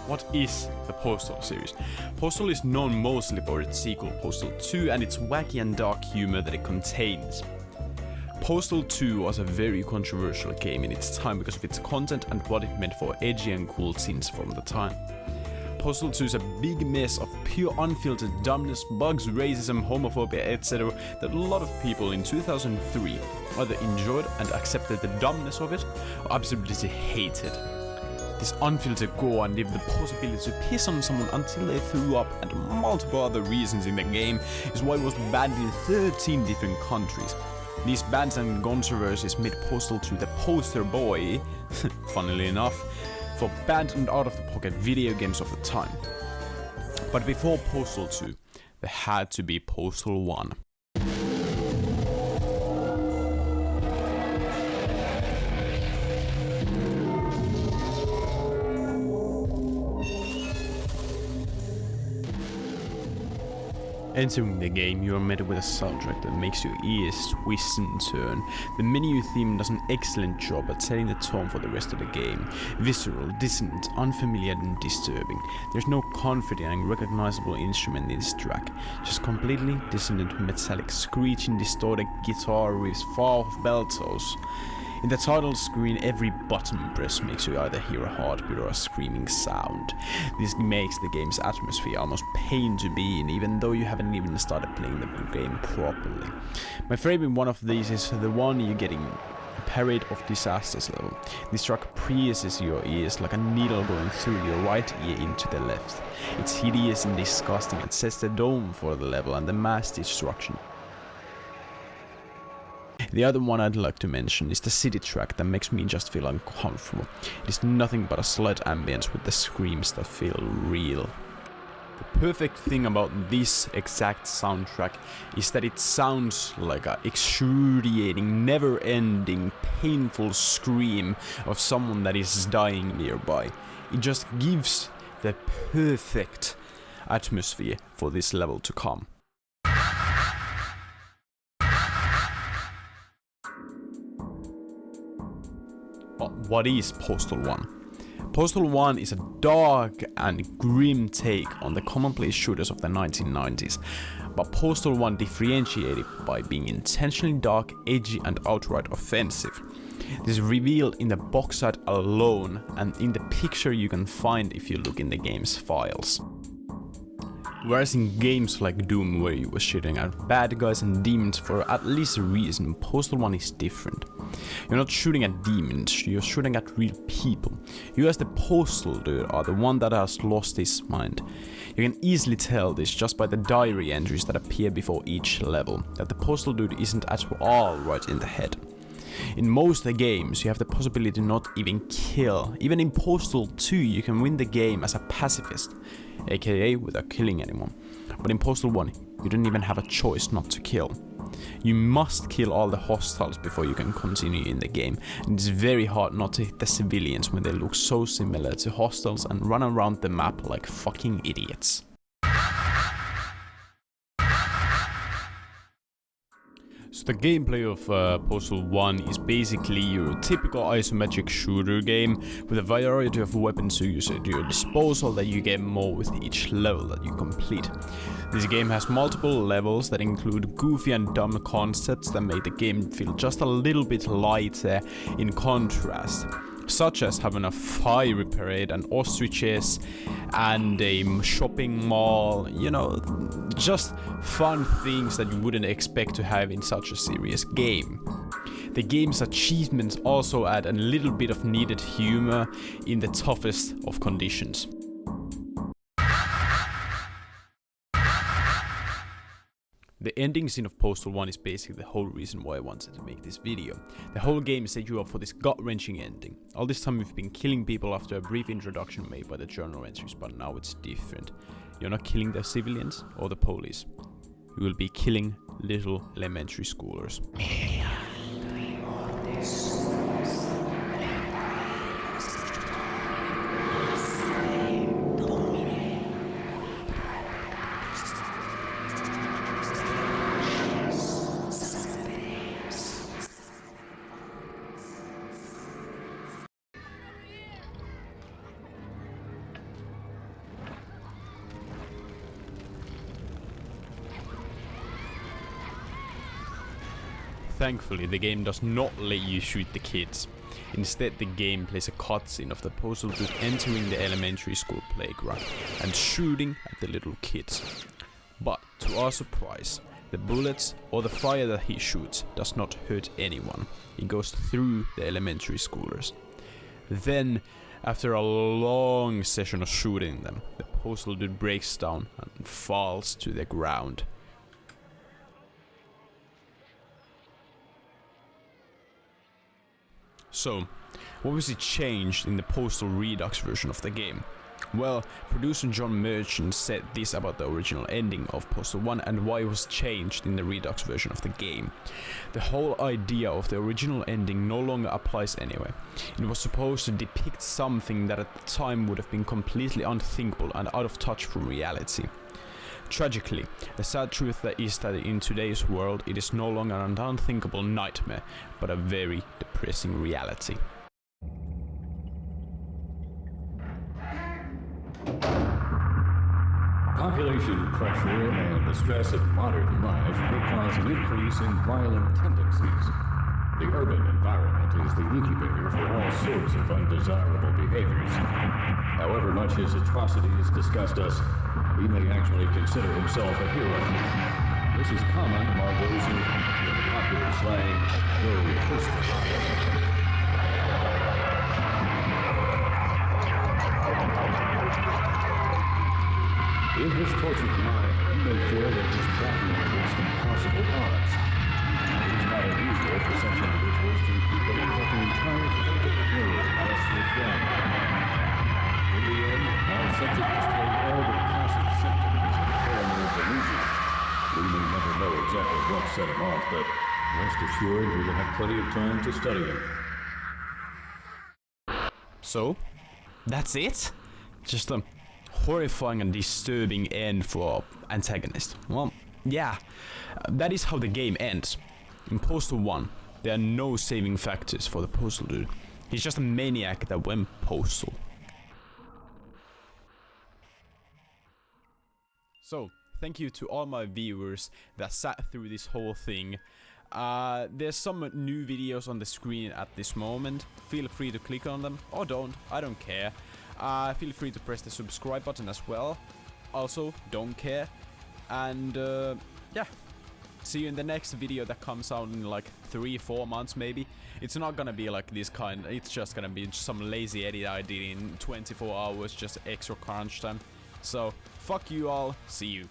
What is the Postal series? Postal is known mostly for its sequel Postal 2 and its wacky and dark humor that it contains. Postal 2 was a very controversial game in its time because of its content and what it meant for edgy and cool teens from the time. Postal 2 is a big mess of pure unfiltered dumbness, bugs, racism, homophobia, etc. that a lot of people in 2003 either enjoyed and accepted the dumbness of it or absolutely hated. This unfiltered gore and the possibility to piss on someone until they threw up and multiple other reasons in the game is why it was banned in 13 different countries. These bans and controversies made Postal 2 the poster boy, funnily enough, for banned and out-of-the-pocket video games of the time. But before Postal 2, there had to be Postal 1. Entering the game, you are met with a soundtrack that makes your ears twist and turn. The menu theme does an excellent job at setting the tone for the rest of the game. Visceral, dissonant, unfamiliar and disturbing. There's no confident and recognizable instrument in this track. Just completely dissonant, metallic, screeching, distorted guitar riffs far off beltos. In the title screen, every button press makes you either hear a heartbeat or a screaming sound. This makes the game's atmosphere almost pain to be in, even though you haven't even started playing the game properly. My favorite one of these is the one you're getting, a Parade of Disasters level. This track pierces your ears like a needle going through your right ear into the left. It's hideous and disgusting and sets the tone for the level and the mass destruction. The other one I'd like to mention is the city track that makes me just feel uncomfortable. It is nothing but a slight ambience with the screams that feel real. The perfect thing about this exact soundtrack is that it sounds like an excruciating, never-ending, painful scream of someone that is dying nearby. It just gives the perfect atmosphere for this level to come. But what is Postal 1? Postal 1 is a dark and grim take on the commonplace shooters of the 1990s, but Postal 1 differentiated by being intentionally dark, edgy and outright offensive. This is revealed in the box art alone and in the picture you can find if you look in the game's files. Whereas in games like Doom, where you were shooting at bad guys and demons for at least a reason, Postal 1 is different. You're not shooting at demons, you're shooting at real people. You as the Postal dude are the one that has lost his mind. You can easily tell this just by the diary entries that appear before each level, that the Postal dude isn't at all right in the head. In most games, you have the possibility to not even kill. Even in Postal 2, you can win the game as a pacifist, aka without killing anyone. But in Postal 1, you don't even have a choice not to kill. You must kill all the hostiles before you can continue in the game, and it's very hard not to hit the civilians when they look so similar to hostiles and run around the map like fucking idiots. So the gameplay of Postal 1 is basically your typical isometric shooter game with a variety of weapons to use at your disposal that you get more with each level that you complete. This game has multiple levels that include goofy and dumb concepts that make the game feel just a little bit lighter in contrast, such as having a fiery parade and ostriches and a shopping mall, you know, just fun things that you wouldn't expect to have in such a serious game. The game's achievements also add a little bit of needed humor in the toughest of conditions. The ending scene of Postal 1 is basically the whole reason why I wanted to make this video. The whole game set you up for this gut-wrenching ending. All this time we've been killing people after a brief introduction made by the journal entries, but now it's different. You're not killing the civilians or the police. You will be killing little elementary schoolers. Thankfully, the game does not let you shoot the kids. Instead, the game plays a cutscene of the Postal dude entering the elementary school playground and shooting at the little kids. But to our surprise, the bullets or the fire that he shoots does not hurt anyone. It goes through the elementary schoolers. Then, after a long session of shooting them, the Postal dude breaks down and falls to the ground. So, what was it changed in the Postal Redux version of the game? Well, producer John Merchant said this about the original ending of Postal 1 and why it was changed in the Redux version of the game. The whole idea of the original ending no longer applies anyway. It was supposed to depict something that at the time would have been completely unthinkable and out of touch from reality. Tragically, the sad truth is that in today's world it is no longer an unthinkable nightmare, but a very depressing reality. Population pressure and the stress of modern life may cause an increase in violent tendencies. The urban environment is the incubator for all sorts of undesirable behaviors. However much his atrocities disgust us, he may actually consider himself a hero. This is common among those who, in popular slang, go postal. In his tortured mind, he may feel that he's battling against impossible odds. It is not unusual for such individuals to believe that the entire fate of the world rests with them. In the end, while subject display all the classic symptoms of paranoid delusion, we may never know exactly what set him off, but rest assured we will have plenty of time to study him. So, that's it? Just a horrifying and disturbing end for antagonist. Well, yeah, that is how the game ends. In Postal 1, there are no saving factors for the Postal dude. He's just a maniac that went postal. So, thank you to all my viewers that sat through this whole thing. There's some new videos on the screen at this moment. Feel free to click on them, or don't, I don't care. Feel free to press the subscribe button as well. Also, don't care. And yeah, see you in the next video that comes out in like 3-4 months maybe. It's not gonna be like this kind, it's just gonna be some lazy edit I did in 24 hours, just extra crunch time. So, fuck you all, see you.